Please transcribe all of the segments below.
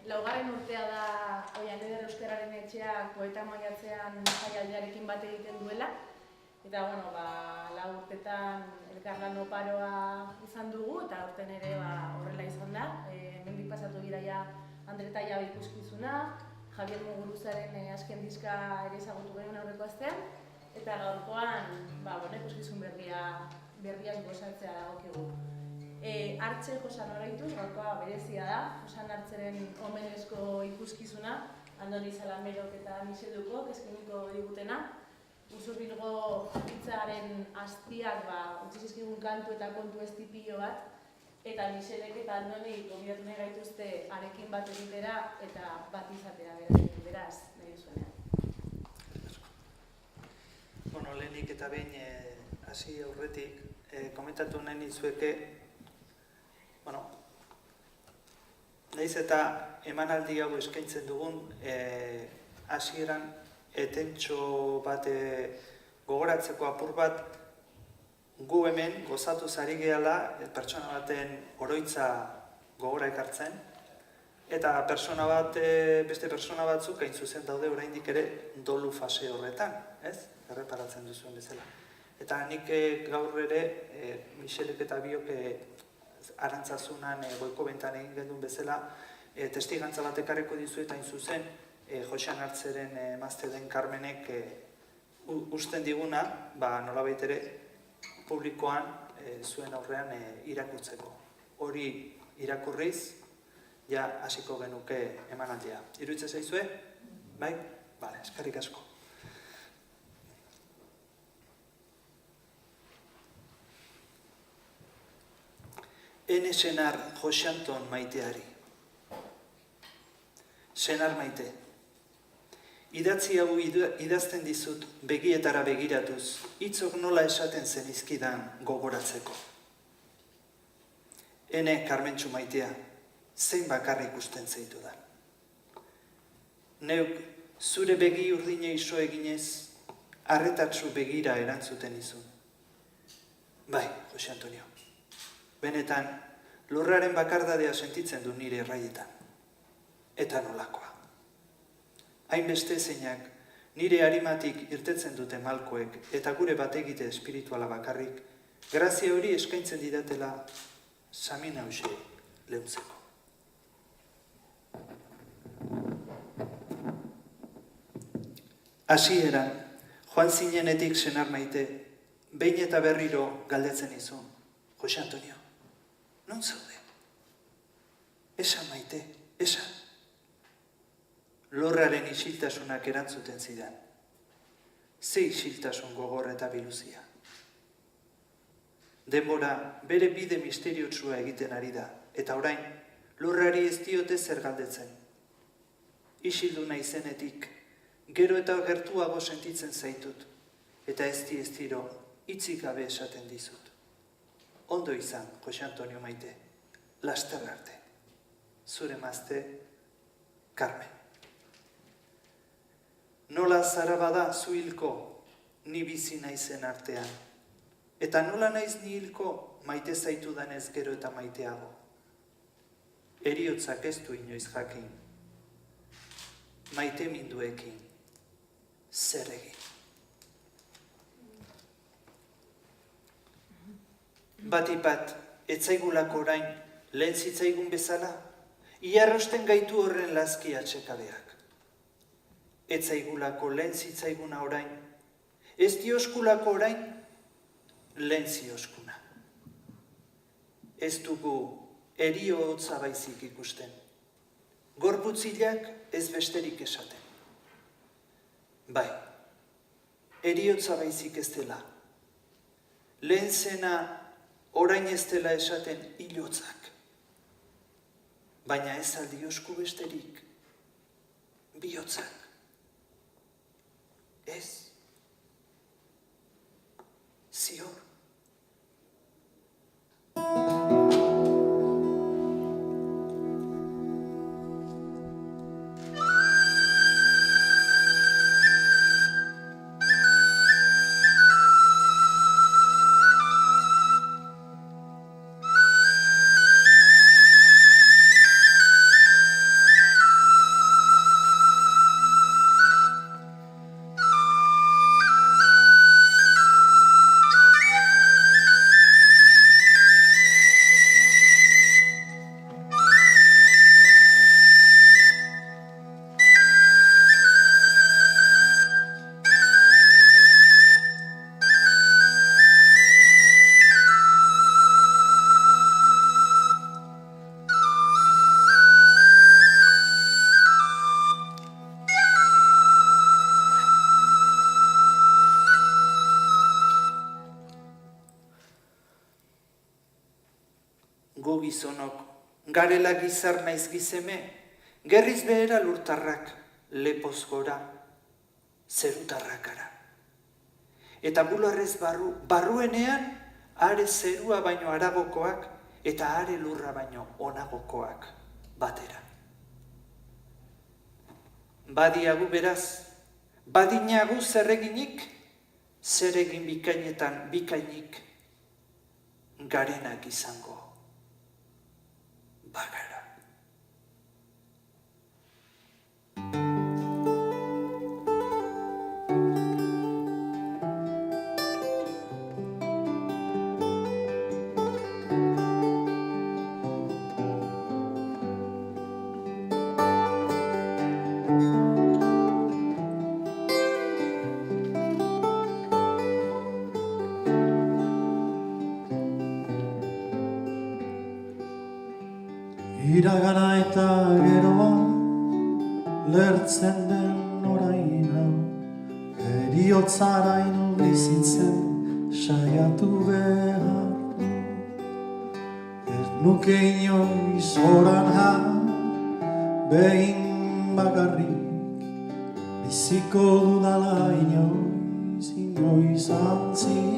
Laugarren urtea da Oian Eder Euskararen etxeak poeta maiatzean jaialdiarekin bat egiten duela. Eta, bueno, 4 urtetan elkarlan oparoa izan dugu, eta aurten ere horrela izan da. Hemendik pasatu gira ja Andre eta Jabe ikuskizuna, Javier Muguruzaren azken diska ere ezagutu genuen aurreko astean, eta gaurkoan ikuskizun berriaz gozatzea dagokigu. Hartxe Josan oraituz, gaurkoa berezia da, Josan Hartxeren omenezko ikuskizuna, Andoni Salamerok eta Michel Dukok eskainiko digutena. Usurbilgo hitzaren aztiak utzi zizkigun kantu eta kontu estipilo bat, eta Michelek eta Andoni gonbidatu nahi gaituzte arekin bat egitera eta bat izatera beraz, nahi duzuenean. Bueno, lehenik eta behin hasi aurretik komentatu nahi nizueke, nahiz eta emanaldi hau eskaintzen dugun, hasieran etentxo bat gogoratzeko apur bat, gu hemen gozatu zari gehala pertsona baten oroitza gogora ekartzen, eta beste pertsona batzuk hain zuzen daude oraindik ere dolu fase horretan, ez? Erreparatzen duzuen bezala. Eta nik gaur ere, Michelek eta biok arantzazunan goiko bentan egin gendun bezala, testigantza bat ekarriko dizuet hain zuzen, Josan Hartxeren emazte den Carmenek usten diguna, nolabait ere publikoan zuen aurrean irakurtzeko. Hori irakurriz, ja hasiko genuke emanaldia. Iruditzen zaizue? Bai? Bale, eskerrik asko. Ene senar Josanton maiteari. Senar maite. Idatzi hau idazten dizut begietara begiratuz, hitzok nola esaten zenizkidan gogoratzeko. Ene Karmentxu maitea, zein bakarrik ikusten zeitu da. Neuk zure begi urdine iso eginez, arretatsu begira erantzuten izun. Bai, Jose Antonio, benetan lurraren bakardadea sentitzen du nire erraietan. Eta nolakoa. Hainbeste zeinak nire harimatik irtetzen dute malkoek eta gure bategite espirituala bakarrik, grazia hori eskaintzen didatela samin hause leuntzeko. Hasieran, joan zinenetik senar maite, behin eta berriro galdetzen izun. Jose Antonio, non zaude? Esan maite, esan. Lorraren isiltasunak erantzuten zidan. Ze isiltasun gogor eta biluzia. Denbora bere bide misteriotsua egiten ari da, eta orain lurrari ez diote zer galdetzen. Isildu naizenetik, gero eta gertuago sentitzen zaitut, eta ez diro hitzik gabe esaten dizut. Ondo izan, Jose Antonio maite, laster arte. Zure emazte, Carmen. Nola zara bada zu hilko, ni bizi naizen artean. Eta nola naiz ni hilko, maite zaitu danez gero eta maiteago. Heriotzak ez du inoiz jakin. Maite minduekin, zer egin. Batipat, etzaigulako orain, lehen zitzaigun bezala, iarrosten gaitu horren lazki atxekabeak. Etzaigulako lehen zitzaiguna orain, ez dioskulako orain, lehen zioskuna. Ez dugu erio hotza baizik ikusten. Gorputzilak ez besterik esaten. Bai, eriotza baizik ez dela. Lehen zena orain ez dela esaten hilotzak. Baina ez aldiosku besterik, bihotzak. Ez, zior. gu gizonok, garela gizar naiz gizeme, gerriz behera lurtarrak, lepoz gora, zerutarrakara. Eta bularrez barruenean, are zerua baino aragokoak, eta are lurra baino onagokoak batera. Badiagu beraz, badinagu zerreginik, zeregin bikainetan bikainik, garenak izango bagara. Iragana eta geroa, lertzen den oraina, heriotzaraino bizitzen saiatu behar du. Ez nuke inoiz oran behin bakarrik, biziko dudala inoiz antzi.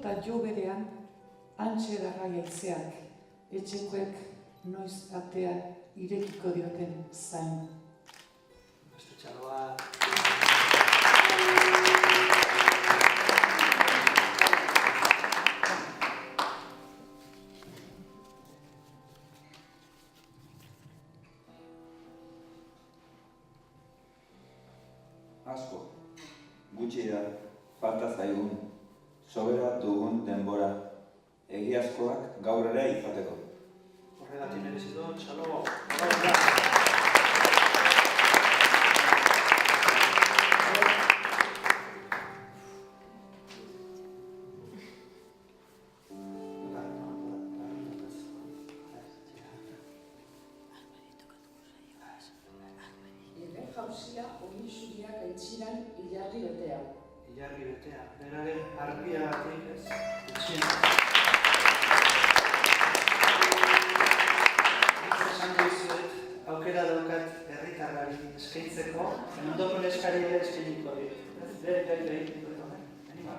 eta jo berean, hantxe darra jeltzeak, etxekoek noiz atea irekiko dioten zain. Beste txaloa. Asko, gutxi da, falta zaigun, sobera dugun denbora, egiazkoak gaur ere izateko. Horregatik merezi du, txalo. Eder jauzia ogin zuriak aitziran ilargi betea. Ilargi betea, beraren argiagatik ez. Etxien. Nik esan dizuet, aukera daukat herritarrari eskaintzeko, ondoko neskari ere eskainiko dit. Bere. Anima.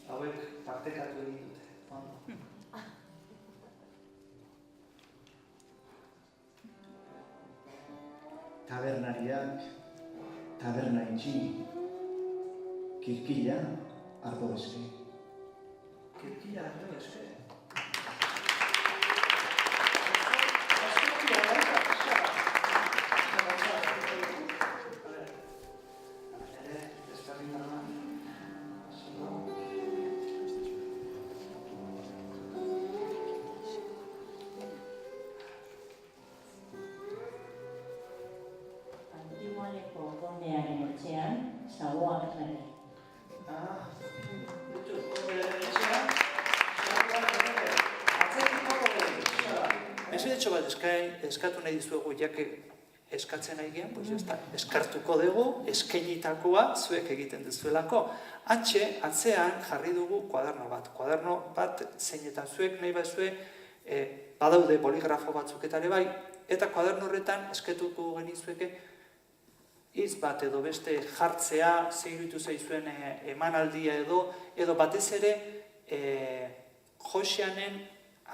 Hauek partekatu egin dute. Ondo. Tabernariak, taberna itxi, kirkila, ardo eske. Kirkila ardo eske. Antiguaneko kondearen etxean, zagoak nire. Mesedetxo bat eskatu nahi dizuegu, jake eskatzen nahi gian, pues eskartuko dugu, eskainitakoa zuek egiten duzuelako. Atzean jarri dugu kuaderno bat zeinetan zuek nahi bazue, badaude boligrafo batzuketare bai, eta kuaderno horretan eskatuko genizueke hitz bat edo beste jartzea, zeirutu zaizuen emanaldia edo batez ere Josianen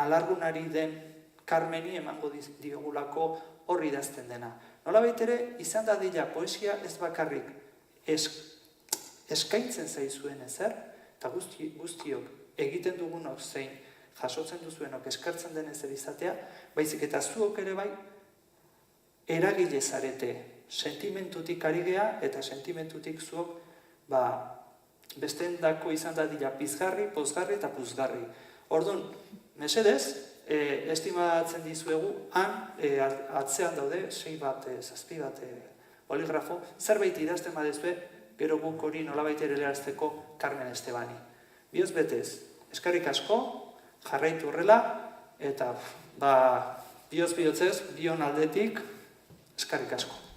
alargunari den Karmeni emango diogulako horri idazten dena. Nolabait ere, izan dadila poesia ez bakarrik eskaintzen zaizuen ezer, eta guztiok egiten dugunok zein jasotzen duzuenok eskartzen den ezer izatea, baizik eta zuok ere bai, eragile zarete, sentimentutik ari gea eta sentimentutik zuok besteen dako izan dadila pizgarri, pozgarri eta puzgarri. Orduan, mesedez, estimatzen dizuegu, atzean daude, 6 bat, 7 bat boligrafo, zerbait idazten badezue, gero guk hori nolabait ere lerazteko Carmen Estebani. Bioz betez, eskarrik asko, jarraitu horrela, eta bioz bihotzez, bion aldetik, eskarrik asko.